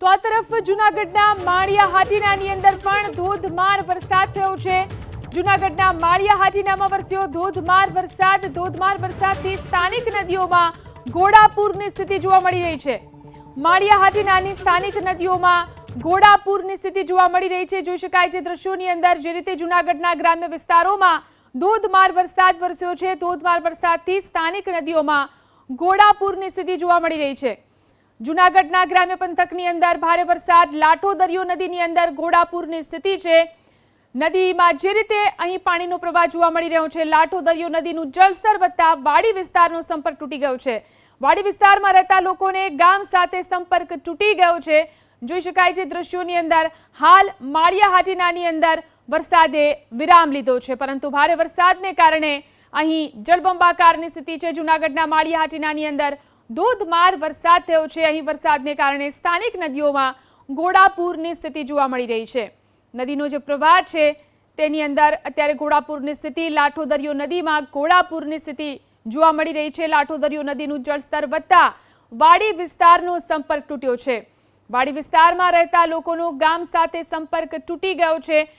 તો આ તરફ જૂનાગઢના માળિયા હાટીનાની અંદર પણ ધોધમાર વરસાદ થયો છે। જૂનાગઢના માળિયા હાટીનામાં વરસ્યો ધોધમાર વરસાદથી સ્થાનિક નદીઓમાં ઘોડાપૂરની સ્થિતિ જોવા મળી રહી છે। માળિયા હાટીનાની સ્થાનિક નદીઓમાં ઘોડાપૂરની સ્થિતિ જોવા મળી રહી છે। જોઈ શકાય છે દ્રશ્યોની અંદર જે રીતે જૂનાગઢના ગ્રામ્ય વિસ્તારોમાં ધોધમાર વરસાદ વરસ્યો છે। ધોધમાર વરસાદથી સ્થાનિક નદીઓમાં ઘોડાપૂરની સ્થિતિ જોવા મળી રહી છે। જૂનાગઢના ગ્રામ્ય પંથકની અંદર ભારે વરસાદ, લાઠો દરિયો નદીની અંદર ઘોડાપૂરની સ્થિતિ છે। નદીમાં જે રીતે અહીં પાણીનો પ્રવાહ જોવા મળી રહ્યો છે, લાઠો દરિયો નદીનું જળસ્તર વધતા વાડી વિસ્તારનો સંપર્ક તૂટી ગયો છે। વાડી વિસ્તારમાં રહેતા લોકોને ગામ સાથે સંપર્ક તૂટી ગયો છે। જોઈ શકાય છે દ્રશ્યોની અંદર હાલ માળિયા હાટીનાની અંદર વરસાદે વિરામ લીધો છે, પરંતુ ભારે વરસાદને કારણે અહીં જળબંબાકારની સ્થિતિ છે। જૂનાગઢના માળિયા હાટીનાની અંદર ધોધમાર વરસાદ થયો છે। અહીં વરસાદને કારણે સ્થાનિક નદીઓમાં ઘોડાપૂરની સ્થિતિ જોવા મળી રહી છે। નદીનો જે પ્રવાહ છે તેની અંદર અત્યારે ઘોડાપૂરની સ્થિતિ, લાઠો દરિયો નદીમાં ઘોડાપૂરની સ્થિતિ જોવા મળી રહી છે। લાઠો દરિયો નદીનું જળસ્તર વધતા વાડી વિસ્તારનો સંપર્ક તૂટ્યો છે। વાડી વિસ્તારમાં રહેતા લોકોનો ગામ સાથે સંપર્ક તૂટી ગયો છે।